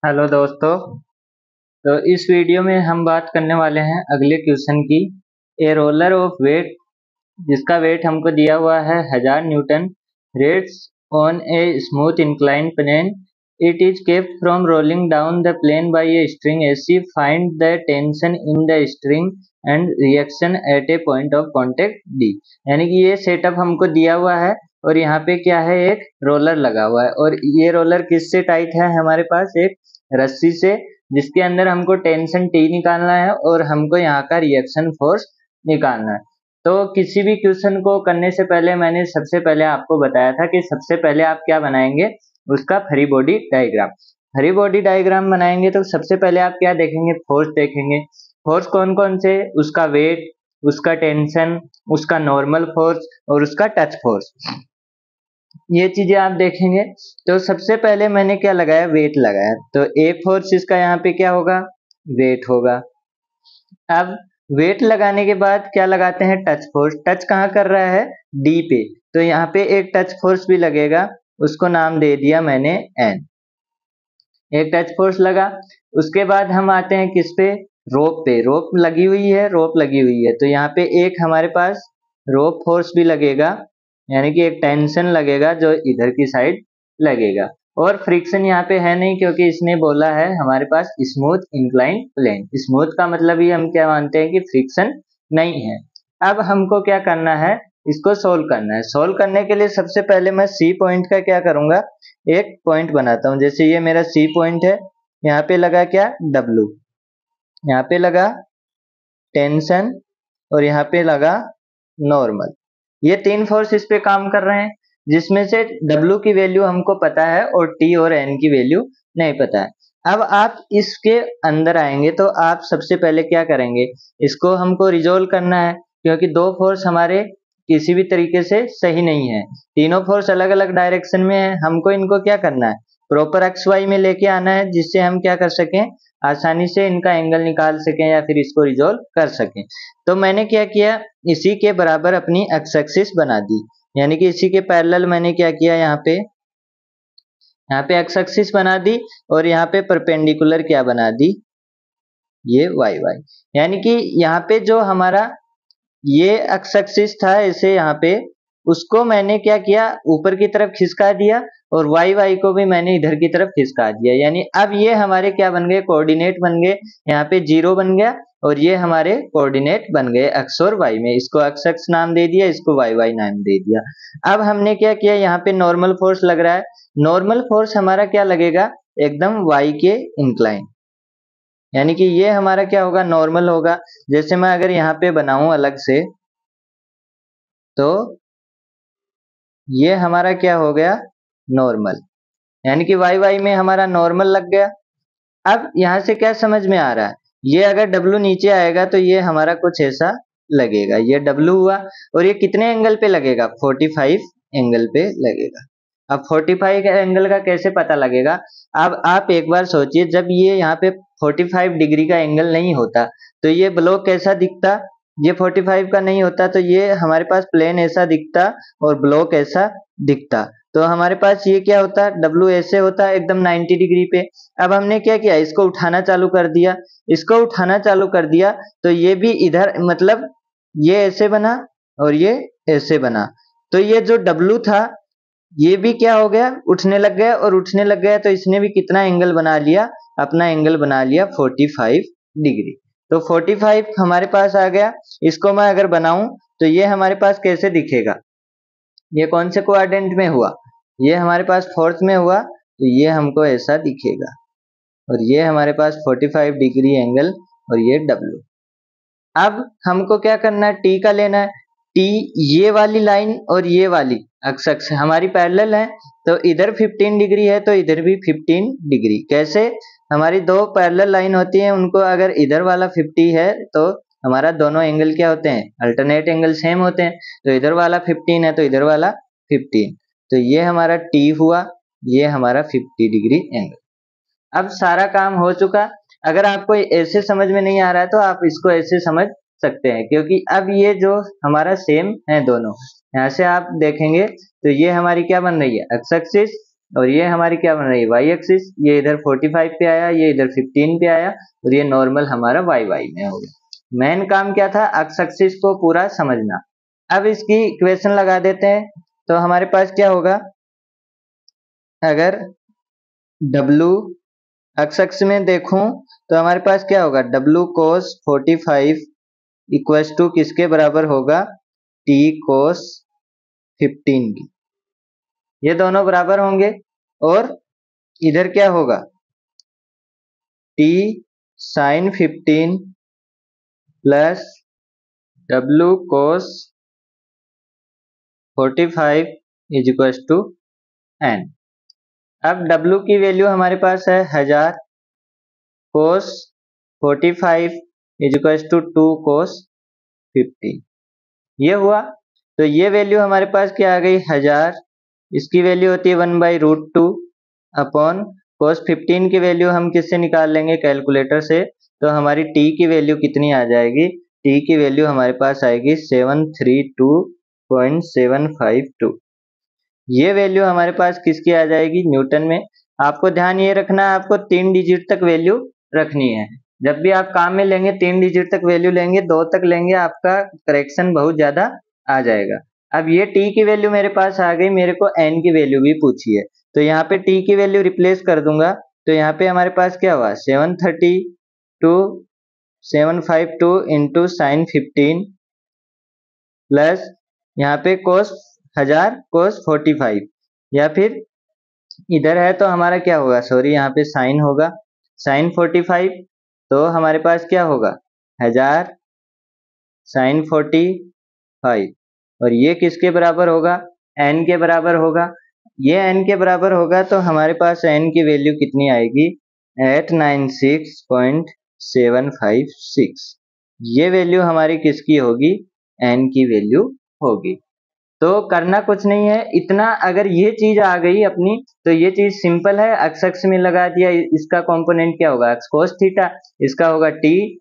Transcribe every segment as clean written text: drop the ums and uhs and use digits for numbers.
Hello दोस्तों। तो इस वीडियो में हम बात करने वाले हैं अगले क्वेश्चन की। ए रोलर ऑफ वेट, जिसका वेट हमको दिया हुआ है 1000 newton, rests on a smooth incline plane. It is kept from rolling down the plane by a string AC. Find the tension in the string and reaction at a point of contact D. यानी कि ये setup हमको दिया हुआ है और यहाँ पे क्या है, एक रोलर लगा हुआ है और ये रोलर किससे टाइट है, हमारे पास एक रस्सी से, जिसके अंदर हमको टेंशन टी निकालना है और हमको यहाँ का रिएक्शन फोर्स निकालना है। तो किसी भी क्वेश्चन को करने से पहले मैंने सबसे पहले आपको बताया था कि सबसे पहले आप क्या बनाएंगे, उसका free body diagram. Free body diagram बनाएंगे तो सबसे पहले आप क्या देखेंगे, फोर्स देखेंगे। फोर्स कौन कौन से, उसका वेट, उसका टेंशन, उसका नॉर्मल फोर्स और उसका टच फोर्स, ये चीजें आप देखेंगे। तो सबसे पहले मैंने क्या लगाया, वेट लगाया। तो ए फोर्स इसका यहाँ पे क्या होगा, वेट होगा। अब वेट लगाने के बाद क्या लगाते हैं, टच फोर्स। टच कहाँ कर रहा है, डी पे, तो यहाँ पे एक टच फोर्स भी लगेगा, उसको नाम दे दिया मैंने एन। एक टच फोर्स लगा। उसके बाद हम आते हैं किस पे, रोप पे। रोप लगी हुई है, रोप लगी हुई है, तो यहाँ पे एक हमारे पास रोप फोर्स भी लगेगा, यानी कि एक टेंशन लगेगा जो इधर की साइड लगेगा। और फ्रिक्शन यहाँ पे है नहीं, क्योंकि इसने बोला है हमारे पास स्मूथ इंक्लाइन प्लेन। स्मूथ का मतलब ही हम क्या मानते हैं कि फ्रिक्शन नहीं है। अब हमको क्या करना है, इसको सोल्व करना है। सोल्व करने के लिए सबसे पहले मैं सी पॉइंट का क्या करूंगा, एक पॉइंट बनाता हूं। जैसे ये मेरा सी पॉइंट है, यहाँ पे लगा क्या, डब्लू, यहाँ पे लगा टेंशन और यहाँ पे लगा नॉर्मल। ये तीन फोर्स इस पे काम कर रहे हैं, जिसमें से W की वैल्यू हमको पता है और T और N की वैल्यू नहीं पता है। अब आप इसके अंदर आएंगे तो आप सबसे पहले क्या करेंगे, इसको हमको रिजोल्व करना है, क्योंकि दो फोर्स हमारे किसी भी तरीके से सही नहीं है। तीनों फोर्स अलग अलग डायरेक्शन में है, हमको इनको क्या करना है, प्रॉपर एक्स वाई में लेके आना है, जिससे हम क्या कर सकें, आसानी से इनका एंगल निकाल सकें या फिर इसको रिजोल्व कर सकें। तो मैंने क्या किया, इसी के बराबर अपनी एक्स एक्सिस बना दी, यानी कि इसी के पैरेलल मैंने क्या किया, यहाँ पे एक्स एक्सिस बना दी और यहाँ पे परपेंडिकुलर क्या बना दी, ये वाई वाई। यानी कि यहाँ पे जो हमारा ये एक्स एक्सिस था ऐसे यहाँ पे, उसको मैंने क्या किया, ऊपर की तरफ खिसका दिया और वाई वाई को भी मैंने इधर की तरफ खिसका दिया। यानी अब ये हमारे क्या बन गए, कोऑर्डिनेट बन गए। यहाँ पे 0 बन गया और ये हमारे कोऑर्डिनेट बन गए एक्स और वाई में। इसको एक्स एक्स नाम दे दिया, इसको वाई वाई नाम दे दिया। अब हमने क्या किया, यहाँ पे नॉर्मल फोर्स लग रहा है। नॉर्मल फोर्स हमारा क्या लगेगा, एकदम वाई के इंक्लाइन, यानी कि ये हमारा क्या होगा, नॉर्मल होगा। जैसे मैं अगर यहाँ पे बनाऊं अलग से, तो ये हमारा क्या हो गया, नॉर्मल, यानी कि वाई वाई में हमारा नॉर्मल लग गया। अब यहाँ से क्या समझ में आ रहा है, ये अगर W नीचे आएगा तो ये हमारा कुछ ऐसा लगेगा, ये W हुआ। और ये कितने एंगल पे लगेगा, 45 एंगल पे लगेगा। अब 45 एंगल का कैसे पता लगेगा, अब आप एक बार सोचिए, जब ये यहाँ पे 45 डिग्री का एंगल नहीं होता तो ये ब्लॉक कैसा दिखता, ये 45 का नहीं होता तो ये हमारे पास प्लेन ऐसा दिखता और ब्लॉक ऐसा दिखता। तो हमारे पास ये क्या होता, W ऐसे होता एकदम 90 डिग्री पे। अब हमने क्या किया, इसको उठाना चालू कर दिया, इसको उठाना चालू कर दिया तो ये भी इधर, मतलब ये ऐसे बना और ये ऐसे बना। तो ये जो W था ये भी क्या हो गया, उठने लग गया, और उठने लग गया तो इसने भी कितना एंगल बना लिया, अपना एंगल बना लिया 45 डिग्री। तो 45 हमारे पास आ गया। इसको मैं अगर बनाऊं तो ये हमारे पास कैसे दिखेगा, ये कौन से क्वाड्रेंट में हुआ, ये हमारे पास फोर्थ में हुआ, तो ये हमको ऐसा दिखेगा। और ये हमारे पास 45 डिग्री एंगल और ये W। अब हमको क्या करना है, टी का लेना है। टी, ये वाली लाइन और ये वाली अक्ष हमारी पैरेलल है, तो इधर 15 डिग्री है तो इधर भी 15 डिग्री। कैसे, हमारी दो पैरेलल लाइन होती है, उनको अगर इधर वाला 50 है तो हमारा दोनों एंगल क्या होते हैं, अल्टरनेट एंगल सेम होते हैं। तो इधर वाला 15 है तो इधर वाला 15, तो ये हमारा टी हुआ, ये हमारा 50 डिग्री एंगल। अब सारा काम हो चुका। अगर आपको ऐसे समझ में नहीं आ रहा है तो आप इसको ऐसे समझ सकते हैं, क्योंकि अब ये जो हमारा सेम है दोनों, यहाँ से आप देखेंगे तो ये हमारी क्या बन रही है, एक्स एक्सिस, और ये हमारी क्या बन रही है वाई एक्सिस, ये इधर 45 पे आया, ये इधर 15 पे आया और ये नॉर्मल हमारा वाई वाई में हो गया। मेन काम क्या था, एक्स एक्सिस को पूरा समझना। अब इसकी इक्वेशन लगा देते हैं तो हमारे पास क्या होगा, अगर W एक्स एक्स में देखूं तो हमारे पास क्या होगा, W cos 45 इक्वल्स टू किसके बराबर होगा, T cos 15 की। ये दोनों बराबर होंगे और इधर क्या होगा, T sin 15 plus W cos 45 is equals to N। अब W की वैल्यू हमारे पास है 1000, cos 45 is equals to 2 cos 15। ये हुआ तो ये वैल्यू हमारे पास क्या आ गई 1000, इसकी वैल्यू होती है 1/√2 अपॉन cos 15 की वैल्यू हम किससे निकाल लेंगे, कैलकुलेटर से। तो हमारी t की वैल्यू कितनी आ जाएगी, t की वैल्यू हमारे पास आएगी 732.752। ये वैल्यू हमारे पास किसकी आ जाएगी, न्यूटन में। आपको ध्यान ये रखना है, आपको 3 डिजिट तक वैल्यू रखनी है। जब भी आप काम में लेंगे 3 डिजिट तक वैल्यू लेंगे, 2 तक लेंगे आपका करेक्शन बहुत ज्यादा आ जाएगा। अब ये t की वैल्यू मेरे पास आ गई, मेरे को n की वैल्यू भी पूछी है तो यहाँ पे t की वैल्यू रिप्लेस कर दूंगा। तो यहाँ पे हमारे पास क्या हुआ, 752 इंटू साइन 15 प्लस यहाँ पे cos 1000 cos 45, या फिर इधर है तो हमारा क्या होगा, सॉरी यहाँ पे साइन होगा, साइन 45 तो हमारे पास क्या होगा 1000 साइन 45 और ये किसके बराबर होगा, n के बराबर होगा। ये n के बराबर होगा तो हमारे पास n की वैल्यू कितनी आएगी, 896.756। ये वैल्यू हमारी किसकी होगी, n की वैल्यू होगी। तो करना कुछ नहीं है इतना, अगर ये चीज आ गई अपनी तो ये चीज सिंपल है, एक्स एक्स में लगा दिया, इसका कंपोनेंट क्या होगा एक्स कोस थीटा, इसका होगा टी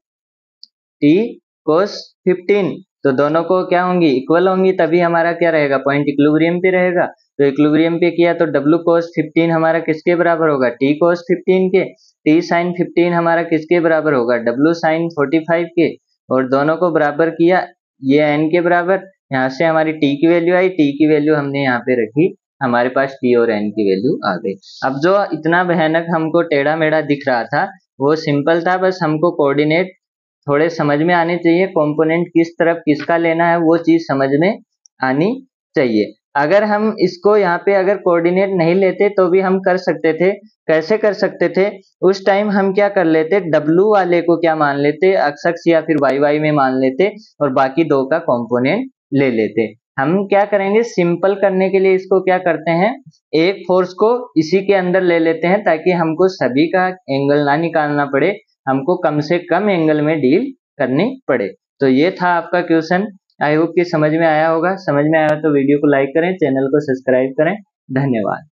कोस 15। तो दोनों को क्या होंगी, इक्वल होंगी, तभी हमारा क्या रहेगा, पॉइंट इक्विलिब्रियम पे रहेगा। तो इक्विलिब्रियम पे किया तो W cos 15 हमारा किसके बराबर होगा, T cos 15 के। T sin 15 हमारा किसके बराबर होगा, W sin 45 के। और दोनों को बराबर किया, ये n के बराबर, यहाँ से हमारी t की वैल्यू आई, t की वैल्यू हमने यहाँ पे रखी, हमारे पास t और n की वैल्यू आ गई। अब जो इतना भयानक हमको टेढ़ा मेढ़ा दिख रहा था वो सिंपल था, बस हमको कोऑर्डिनेट थोड़े समझ में आने चाहिए, कंपोनेंट किस तरफ किसका लेना है वो चीज समझ में आनी चाहिए। अगर हम इसको यहाँ पे अगर कोऑर्डिनेट नहीं लेते तो भी हम कर सकते थे। कैसे कर सकते थे, उस टाइम हम क्या कर लेते, W वाले को क्या मान लेते, एक्स एक्स या फिर वाई वाई में मान लेते और बाकी दो का कंपोनेंट ले लेते। हम क्या करेंगे, सिंपल करने के लिए इसको क्या करते हैं, एक फोर्स को इसी के अंदर ले लेते हैं ताकि हमको सभी का एंगल ना निकालना पड़े, हमको कम से कम एंगल में डील करनी पड़े। तो ये था आपका क्वेश्चन, आई होप कि समझ में आया होगा। समझ में आया तो वीडियो को लाइक करें, चैनल को सब्सक्राइब करें। धन्यवाद।